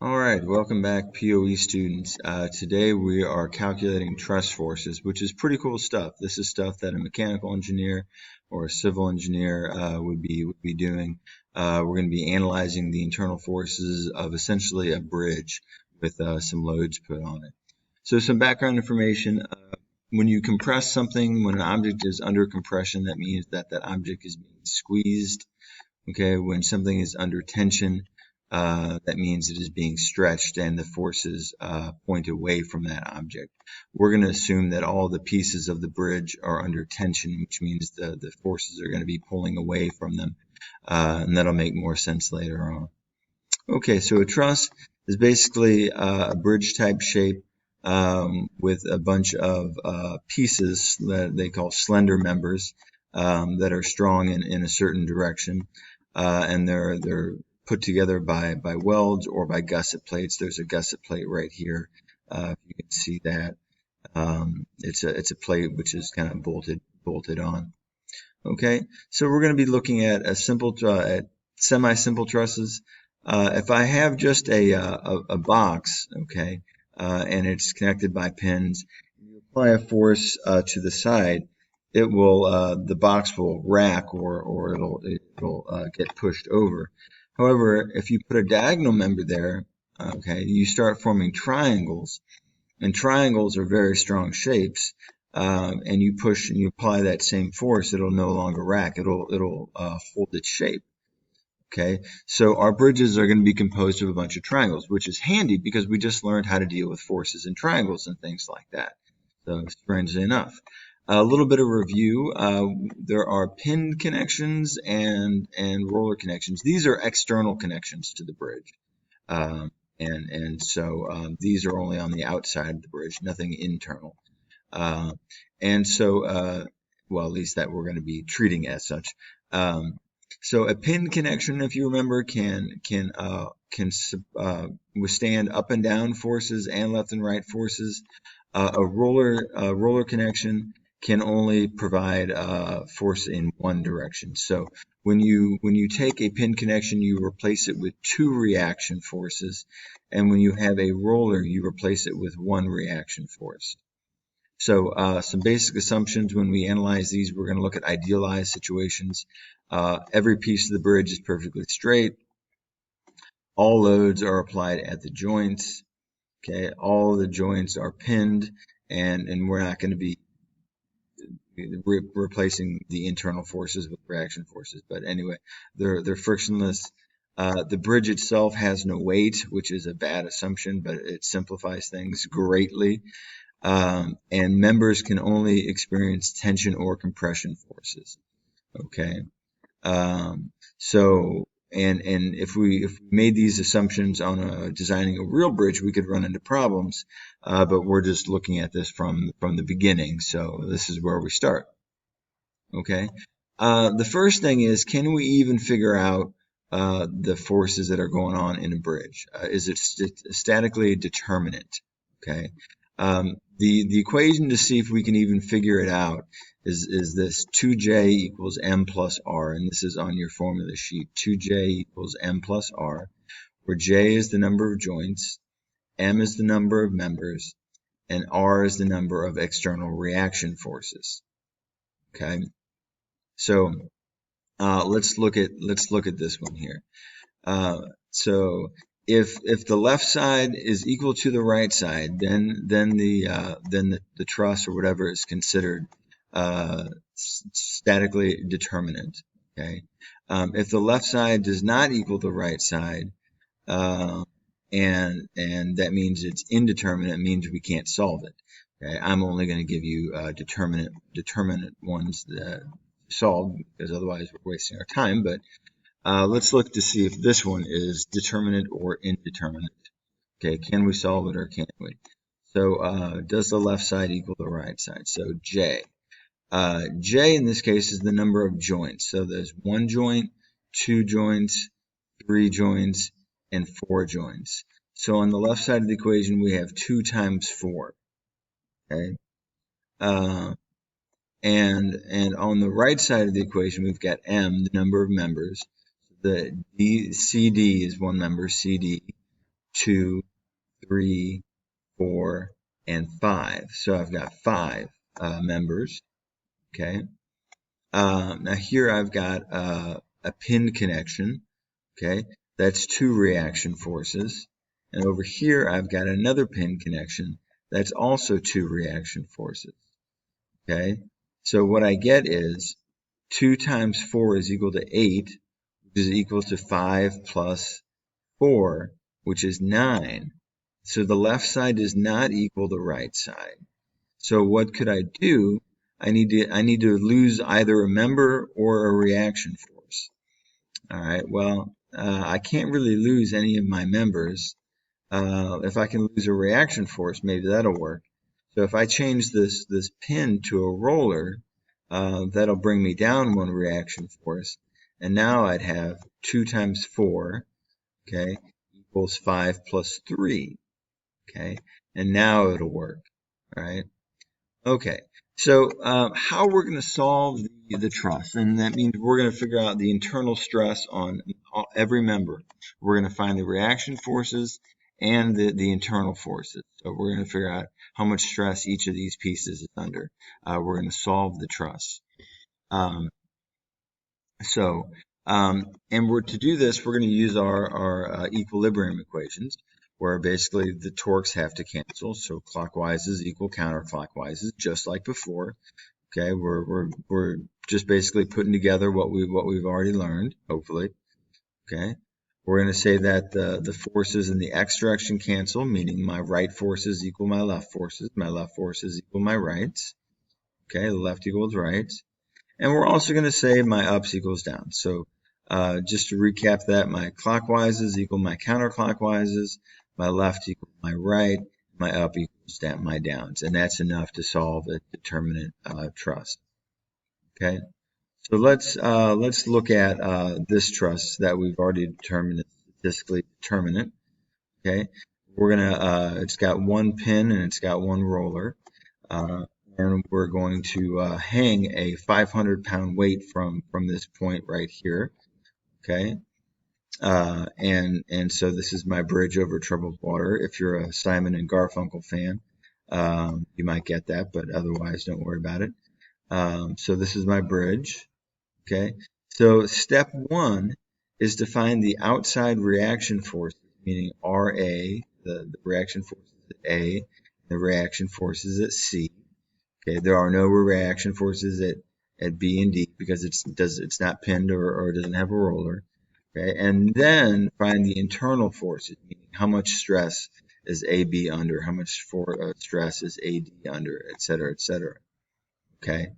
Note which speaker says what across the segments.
Speaker 1: All right, welcome back, POE students. Today we are calculating truss forces, which is pretty cool stuff. This is stuff that a mechanical engineer or a civil engineer would be doing. We're going to be analyzing the internal forces of essentially a bridge with some loads put on it. So some background information. When you compress something, when an object is under compression, that means that that object is being squeezed. Okay, when something is under tension, that means it is being stretched and the forces point away from that object. We're going to assume that all the pieces of the bridge are under tension, which means the forces are going to be pulling away from them, and that'll make more sense later on. Okay, so a truss is basically a bridge type shape with a bunch of pieces that they call slender members that are strong in a certain direction, and they're put together by welds or by gusset plates. There's a gusset plate right here. You can see that. It's a plate which is kind of bolted on. Okay, so we're going to be looking at at semi-simple trusses. If I have just a box, okay, and it's connected by pins, you apply a force to the side, it will the box will rack or it'll get pushed over. However, if you put a diagonal member there, okay, you start forming triangles, and triangles are very strong shapes. And you push and you apply that same force, it'll no longer rack. It'll hold its shape. Okay, so our bridges are going to be composed of a bunch of triangles, which is handy because we just learned how to deal with forces in triangles and things like that. So strangely enough. A little bit of review. There are pin connections and roller connections. These are external connections to the bridge. So these are only on the outside of the bridge, nothing internal. And so, well, at least that we're going to be treating as such. So a pin connection, if you remember, can withstand up and down forces and left and right forces. A roller connection can only provide force in one direction. So when you take a pin connection, you replace it with two reaction forces, and when you have a roller, you replace it with one reaction force. So some basic assumptions when we analyze these, we're going to look at idealized situations. Every piece of the bridge is perfectly straight. All loads are applied at the joints. Okay, all the joints are pinned, and we're not going to be replacing the internal forces with reaction forces. But anyway, they're frictionless. The bridge itself has no weight, which is a bad assumption, but it simplifies things greatly. And members can only experience tension or compression forces. Okay. And if we made these assumptions on designing a real bridge, we could run into problems. But we're just looking at this from the beginning. So this is where we start. Okay. The first thing is, can we even figure out the forces that are going on in a bridge? Is it statically determinate? Okay. The equation to see if we can even figure it out is this 2j equals m plus r, and this is on your formula sheet. 2j equals m plus r, where j is the number of joints, m is the number of members, and r is the number of external reaction forces. Okay, so let's look at this one here. So if the left side is equal to the right side, then the truss or whatever is considered statically determinate. Okay, if the left side does not equal the right side, and that means it's indeterminate, it means we can't solve it. Okay, I'm only going to give you determinate ones that solve, because otherwise we're wasting our time. But let's look to see if this one is determinate or indeterminate. Okay, can we solve it or can't we? So does the left side equal the right side? So J. J in this case is the number of joints. So there's 1 joint, 2 joints, 3 joints, and 4 joints. So on the left side of the equation, we have 2 times 4. Okay. And on the right side of the equation, we've got M, the number of members. The CD is one member, CD. 2, 3, 4, and 5. So I've got 5 members. Okay. Now here I've got a pinned connection. Okay, that's 2 reaction forces. And over here I've got another pinned connection. That's also 2 reaction forces. Okay, so what I get is 2 times 4 is equal to 8, which is equal to 5 plus 4, which is 9. So the left side does not equal the right side. So what could I do? I need to lose either a member or a reaction force. All right, well, I can't really lose any of my members. If I can lose a reaction force, maybe that'll work. So if I change this pin to a roller, that'll bring me down 1 reaction force. And now I'd have 2 times 4, okay, equals 5 plus 3, okay? And now it'll work, all right? Okay, so how we're going to solve the truss, and that means we're going to figure out the internal stress on every member. We're going to find the reaction forces and the internal forces. So we're going to figure out how much stress each of these pieces is under. We're going to solve the truss. And to do this, we're going to use our equilibrium equations, where basically the torques have to cancel. So clockwise is equal counterclockwise, just like before. Okay, we're just basically putting together what we've already learned, hopefully. Okay, we're going to say that the forces in the x direction cancel, meaning my right forces equal my left forces equal my rights. Okay, the left equals rights. And we're also going to say my ups equals downs. So just to recap that, my clockwises equal my counterclockwise, my left equals my right, my up equals my downs. And that's enough to solve a determinant truss. Okay, so let's look at this truss that we've already determined is statistically determinant. Okay, we're gonna it's got 1 pin and it's got 1 roller. And we're going to hang a 500-pound weight from this point right here, okay? And so this is my bridge over troubled water. If you're a Simon and Garfunkel fan, you might get that, but otherwise don't worry about it. So this is my bridge, okay? So step 1 is to find the outside reaction forces, meaning RA, the reaction forces at A, the reaction forces at C. Okay, there are no reaction forces at B and D because it's not pinned or doesn't have a roller. Okay, and then find the internal forces, meaning how much stress is AB under, how much stress is AD under, et cetera, et cetera. Okay,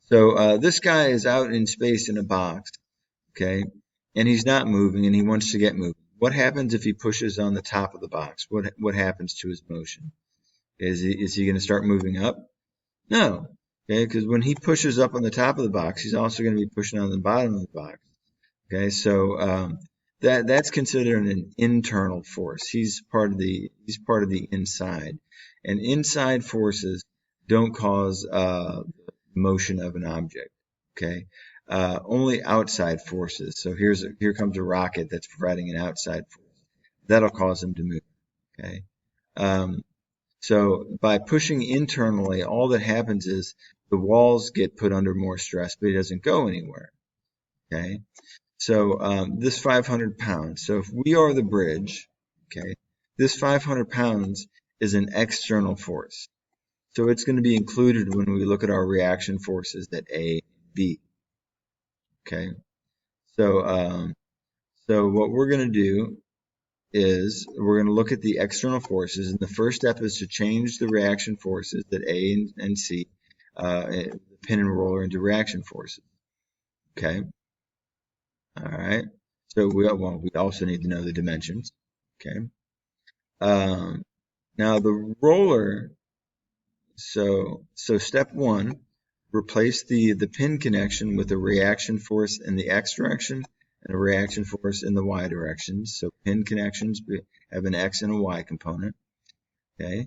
Speaker 1: so this guy is out in space in a box, okay, and he's not moving and he wants to get moving. What happens if he pushes on the top of the box? What happens to his motion? Is he going to start moving up? No, okay, because when he pushes up on the top of the box, he's also going to be pushing on the bottom of the box. Okay, so that's considered an internal force. He's part of the inside, and inside forces don't cause motion of an object. Okay, only outside forces. So here comes a rocket that's providing an outside force that'll cause him to move. Okay. So by pushing internally, all that happens is the walls get put under more stress, but it doesn't go anywhere. Okay, so this 500 pounds. So if we are the bridge, okay, this 500 pounds is an external force. So it's going to be included when we look at our reaction forces at A and B. Okay, so so what we're going to do is we're going to look at the external forces, and the first step is to change the reaction forces at A and C, the pin and roller, into reaction forces. Okay. All right. So we also need to know the dimensions. Okay. Now the roller. So step 1, replace the pin connection with a reaction force in the X direction and a reaction force in the Y direction. So pin connections have an X and a Y component. Okay.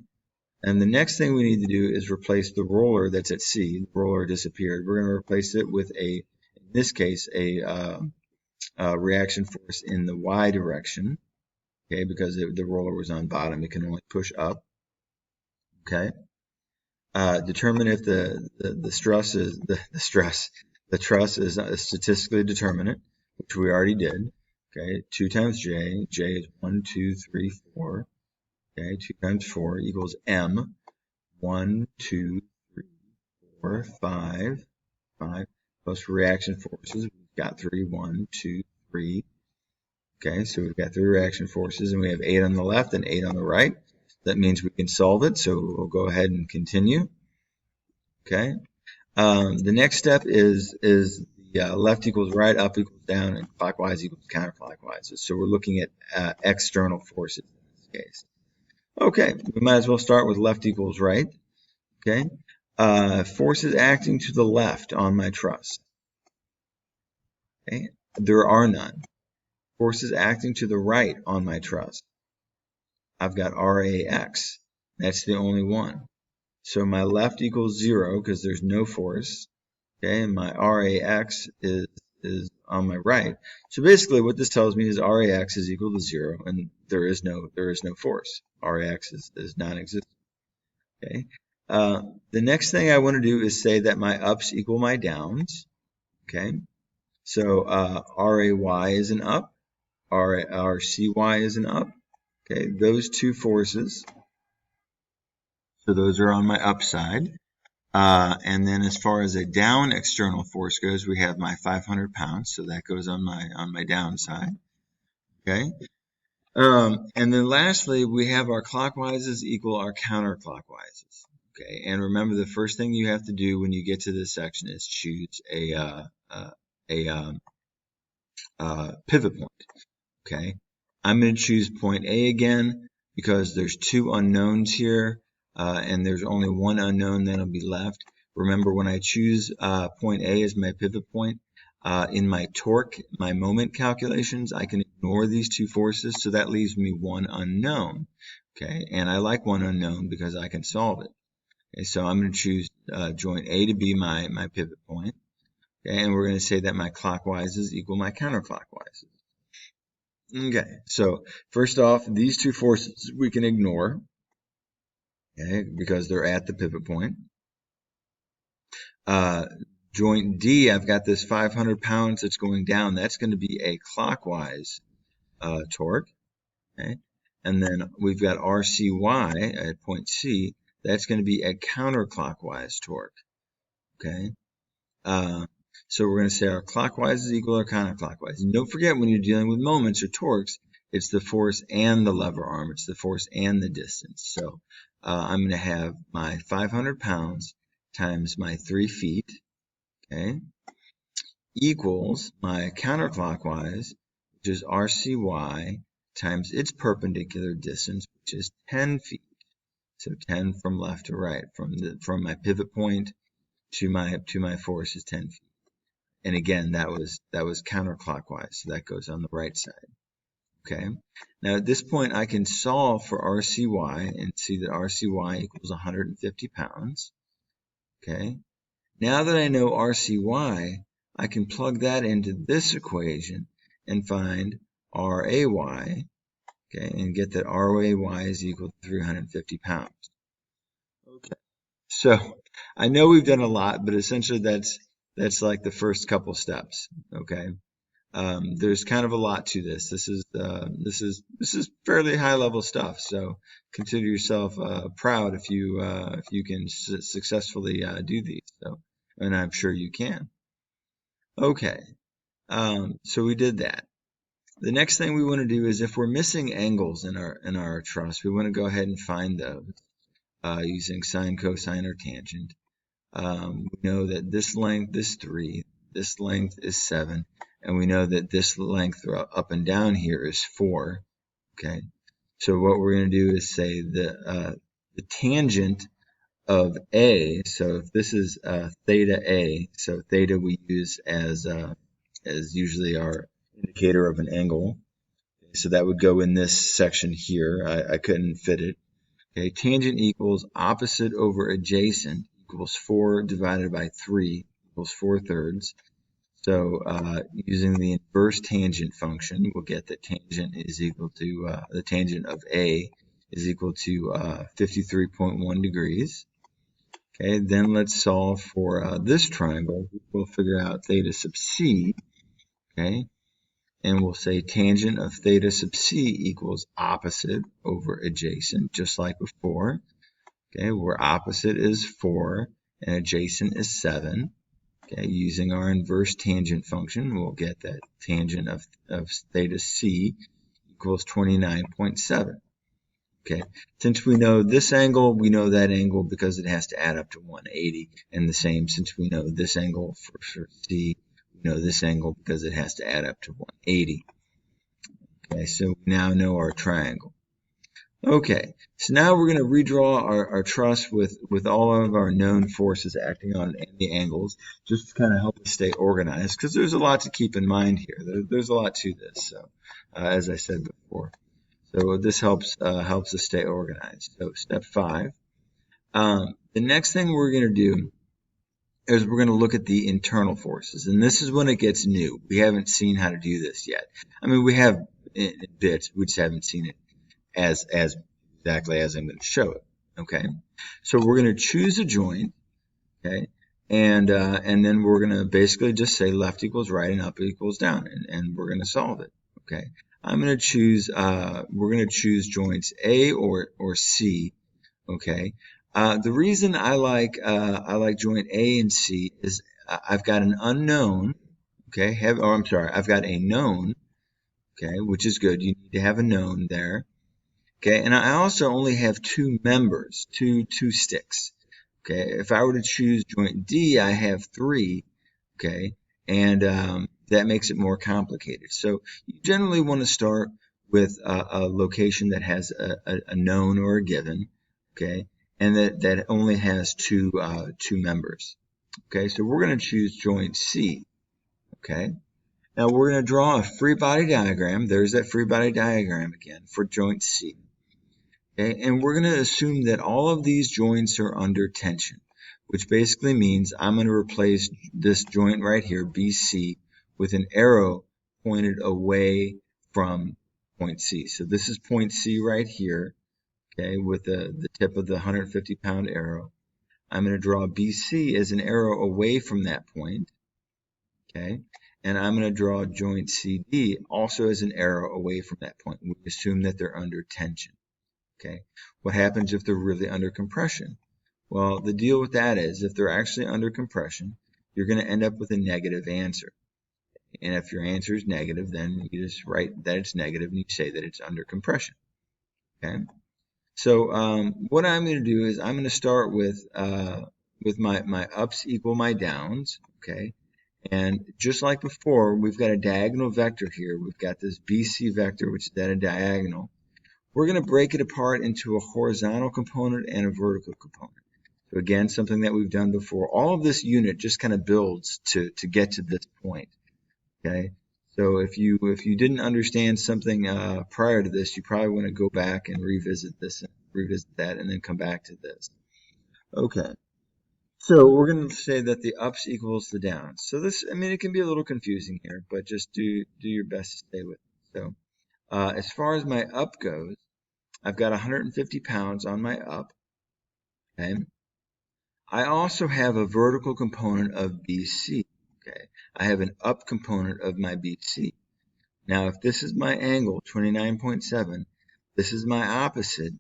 Speaker 1: And the next thing we need to do is replace the roller that's at C. The roller disappeared. We're going to replace it with in this case, a reaction force in the Y direction. okay, because the roller was on bottom. It can only push up, okay. Determine if the truss is statistically determinate, which we already did. Okay, 2 times j. J is 1, 2, 3, 4. Okay, 2 times 4 equals m. 1, 2, 3, 4, 5. 5 plus reaction forces. We've got 3. 1, 2, 3. Okay, so we've got 3 reaction forces, and we have 8 on the left and 8 on the right. That means we can solve it, so we'll go ahead and continue. Okay. The next step is the left equals right, up equals down, and clockwise equals counterclockwise. So we're looking at external forces in this case. Okay, we might as well start with left equals right. Okay, forces acting to the left on my truss. Okay, there are none. Forces acting to the right on my truss. I've got RAX. That's the only one. So my left equals 0 because there's no force. Okay, and my RAX is on my right. So basically what this tells me is RAX is equal to 0, and there is no force. RAX is non-existent. Okay. The next thing I want to do is say that my ups equal my downs. Okay. So RAY is an up, RCY is an up. Okay, those two forces. So those are on my upside. And then as far as a down external force goes, we have my 500 pounds. So that goes on my downside. Okay. And then lastly, we have our clockwises equal our counterclockwise. Okay. And remember, the first thing you have to do when you get to this section is choose a pivot point. Okay. I'm going to choose point A again because there's 2 unknowns here, and there's only 1 unknown that'll be left. Remember, when I choose point A as my pivot point, in my torque, my moment calculations, I can ignore these 2 forces, so that leaves me 1 unknown. Okay, and I like 1 unknown because I can solve it. Okay, so I'm going to choose joint A to be my pivot point. Okay, and we're going to say that my clockwises equal my counterclockwise. Okay, so first off, these 2 forces we can ignore, okay, because they're at the pivot point. Joint D, I've got this 500 pounds that's going down. That's going to be a clockwise torque, okay? And then we've got RCY at point C. That's going to be a counterclockwise torque, okay? So we're going to say our clockwise is equal to counterclockwise. And don't forget, when you're dealing with moments or torques, it's the force and the lever arm. It's the force and the distance. So I'm going to have my 500 pounds times my 3 feet, okay, equals my counterclockwise, which is RCY, times its perpendicular distance, which is 10 feet. So 10 from left to right, from my pivot point to my force is 10 feet. And again, that was counterclockwise, so that goes on the right side. Okay. Now at this point, I can solve for RCY and see that RCY equals 150 pounds. Okay. Now that I know RCY, I can plug that into this equation and find RAY, okay, and get that RAY is equal to 350 pounds. Okay. So I know we've done a lot, but essentially that's like the first couple steps. Okay. There's kind of a lot to this. This is fairly high level stuff. So consider yourself proud if you can successfully do these. So, and I'm sure you can. Okay. So we did that. The next thing we want to do is, if we're missing angles in our truss, we want to go ahead and find those using sine, cosine, or tangent. We know that this length is 3, this length is 7, and we know that this length up and down here is 4. Okay, so what we're going to do is say the tangent of A. So if this is theta A, so theta we use as usually our indicator of an angle. So that would go in this section here. I couldn't fit it. Okay, tangent equals opposite over adjacent equals 4 divided by 3 equals 4/3. So using the inverse tangent function, we'll get that tangent is equal to, the tangent of A is equal to 53.1 degrees. Okay, then let's solve for this triangle. We'll figure out theta sub c, okay, and we'll say tangent of theta sub c equals opposite over adjacent, just like before. Okay, where opposite is 4 and adjacent is 7. Okay, using our inverse tangent function, we'll get that tangent of theta c equals 29.7. Okay, since we know this angle, we know that angle because it has to add up to 180. And the same, since we know this angle for C, we know this angle because it has to add up to 180. Okay, so we now know our triangle. Okay, so now we're going to redraw our truss with all of our known forces acting on the angles, just to kind of help us stay organized, because there's a lot to keep in mind here. There's a lot to this, so as I said before. So this helps us stay organized. So step 5. The next thing we're going to do is we're going to look at the internal forces, and this is when it gets new. We haven't seen how to do this yet. I mean, we have in bits, we just haven't seen it as exactly as I'm going to show it. Okay, so we're going to choose a joint. Okay, and then we're going to basically just say left equals right and up equals down, and we're going to solve it. Okay. I'm going to choose, we're going to choose joints A or C, okay? The reason I like joint A and C is I've got an unknown, okay? I've got a known, okay, which is good. You need to have a known there, okay? And I also only have 2 members, two sticks, okay? If I were to choose joint D, I have 3, okay? And that makes it more complicated. So you generally want to start with a location that has a known or a given, okay, and that only has two members. Okay, so we're going to choose joint C. Okay, now we're going to draw a free body diagram. There's that free body diagram again for joint C. Okay, and we're going to assume that all of these joints are under tension, which basically means I'm going to replace this joint right here, BC, with an arrow pointed away from point C. So this is point C right here, okay, with the tip of the 150-pound arrow. I'm going to draw BC as an arrow away from that point, okay, and I'm going to draw joint CD also as an arrow away from that point. We assume that they're under tension, okay. What happens if they're really under compression? Well, the deal with that is if they're actually under compression, you're going to end up with a negative answer. And if your answer is negative, then you just write that it's negative and you say that it's under compression. Okay. So what I'm going to do is I'm going to start with my ups equal my downs. Okay. And just like before, we've got a diagonal vector here. We've got this BC vector, which is at a diagonal. We're going to break it apart into a horizontal component and a vertical component. So again, something that we've done before. All of this unit just kind of builds to get to this point. Okay, so if you didn't understand something prior to this, you probably want to go back and revisit this, and revisit that, and then come back to this. Okay, so we're going to say that the ups equals the downs. So this, I mean, it can be a little confusing here, but just do your best to stay with it. So as far as my up goes, I've got 150 pounds on my up. Okay. I also have a vertical component of BC. Okay, I have an up component of my BC. Now, if this is my angle, 29.7, this is my opposite.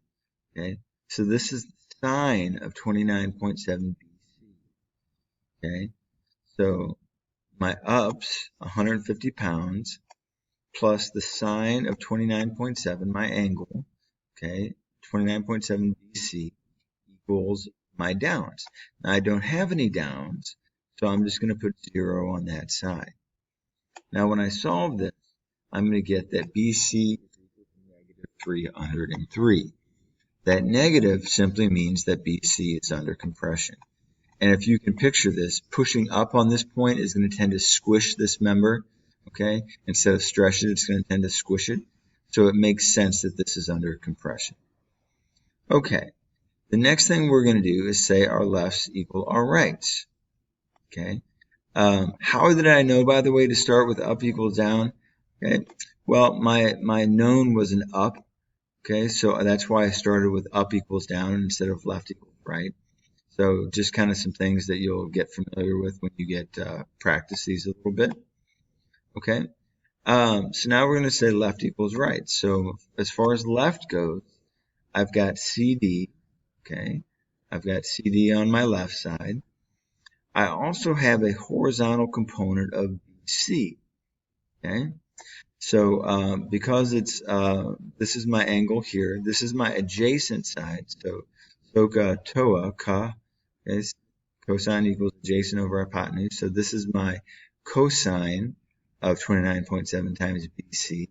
Speaker 1: Okay, so this is the sine of 29.7 BC. Okay, so my ups, 150 pounds, plus the sine of 29.7, my angle, okay, 29.7 BC equals my downs. Now, I don't have any downs, so I'm just going to put 0 on that side. Now, when I solve this, I'm going to get that BC is equal to negative 303. That negative simply means that BC is under compression. And if you can picture this, pushing up on this point is going to tend to squish this member, okay? Instead of stretch it, it's going to tend to squish it. So it makes sense that this is under compression. Okay. The next thing we're going to do is say our lefts equal our rights, okay? How did I know, by the way, to start with up equals down? Okay. Well, my known was an up. Okay, so that's why I started with up equals down instead of left equals right. So just kind of some things that you'll get familiar with when you get practice these a little bit. Okay. So now we're going to say left equals right. So as far as left goes, I've got CD. Okay. I've got CD on my left side. I also have a horizontal component of BC. Okay. So because it's this is my angle here, this is my adjacent side. So SOCA TOA ka is cosine equals adjacent over hypotenuse. So this is my cosine of 29.7 times BC.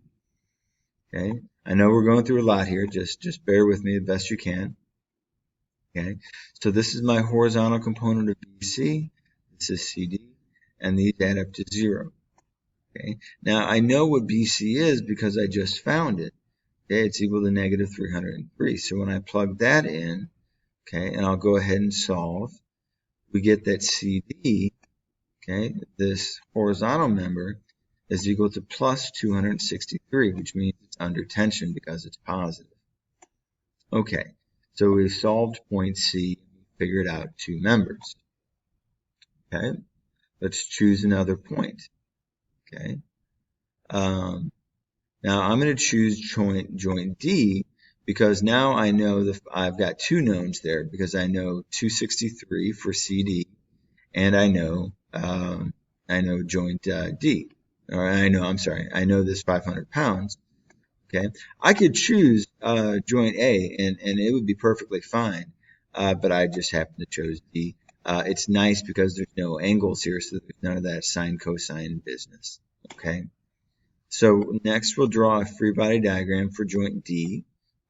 Speaker 1: Okay, I know we're going through a lot here. Just bear with me the best you can. Okay, so this is my horizontal component of BC. This is CD, and these add up to 0. Okay, now I know what BC is because I just found it. Okay, it's equal to negative 303. So when I plug that in, okay, and I'll go ahead and solve, we get that CD, okay, this horizontal member is equal to plus 263, which means it's under tension because it's positive. Okay, so we've solved point C and we figured out two members. Okay, let's choose another point. Okay, now I'm going to choose joint D because now I know that I've got two knowns there because I know 263 for CD and I know joint D. Or I know this 500 pounds. Okay, I could choose joint A and it would be perfectly fine, but I just happen to choose D. It's nice because there's no angles here, so there's none of that sine cosine business. Okay. So next we'll draw a free body diagram for joint D.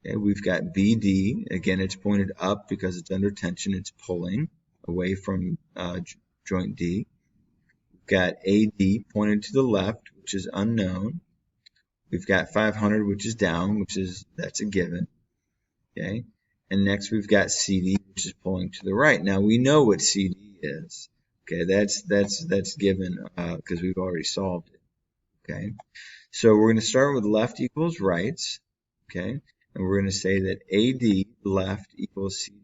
Speaker 1: Okay, we've got BD. Again, it's pointed up because it's under tension. It's pulling away from joint D. We've got AD pointed to the left, which is unknown. We've got 500, which is down, that's a given. Okay, and next we've got CD, which is pulling to the right. Now we know what CD is. Okay, that's given because we've already solved it. Okay. So we're going to start with left equals right, okay? And we're going to say that AD left equals CD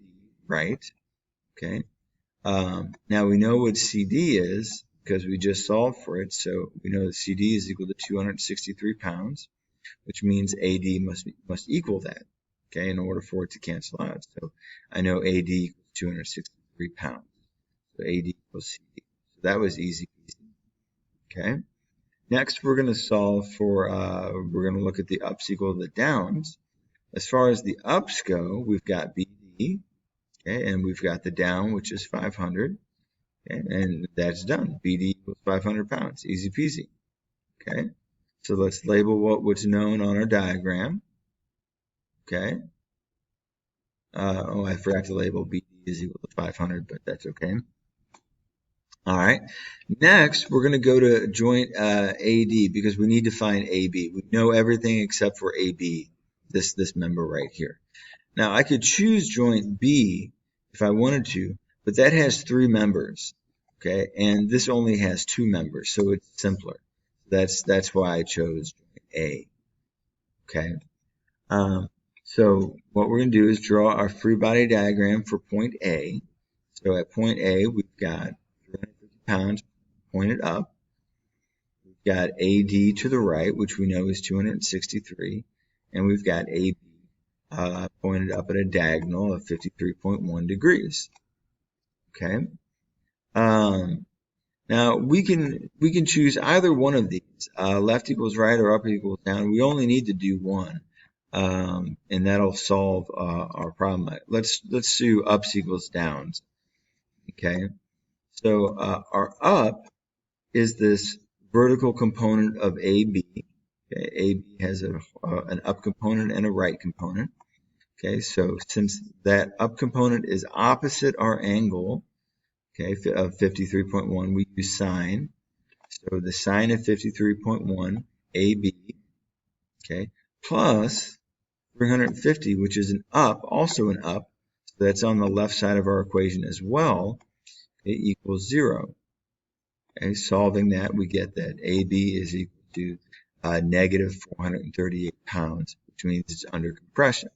Speaker 1: right, okay? Now we know what CD is because we just solved for it. So we know that CD is equal to 263 pounds, which means AD must equal that, okay, in order for it to cancel out. So I know AD equals 263 pounds. So AD equals CD. So that was easy, okay? Next, we're going to solve for, we're going to look at the ups equal to the downs. As far as the ups go, we've got BD, okay, and we've got the down, which is 500, okay, and that's done. BD equals 500 pounds, easy peasy, okay. So let's label what's known on our diagram, okay. I forgot to label BD is equal to 500, but that's okay. All right. Next, we're going to go to joint AD because we need to find AB. We know everything except for AB, this member right here. Now, I could choose joint B if I wanted to, but that has 3 members, okay? And this only has 2 members, so it's simpler. That's why I chose joint A, okay? So what we're going to do is draw our free body diagram for point A. So at point A, we've got 350 pounds pointed up. We've got AD to the right, which we know is 263, and we've got AB pointed up at a diagonal of 53.1 degrees. Okay. Now we can choose either one of these, left equals right or up equals down. We only need to do one, and that'll solve our problem. Let's do ups equals downs. Okay. So our up is this vertical component of AB. Okay, AB has an up component and a right component. Okay, so since that up component is opposite our angle, okay, of 53.1, we use sine. So the sine of 53.1 AB, okay, plus 350, which is an up, also an up. So that's on the left side of our equation as well. It equals 0. Okay, solving that, we get that AB is equal to negative 438 pounds, which means it's under compression.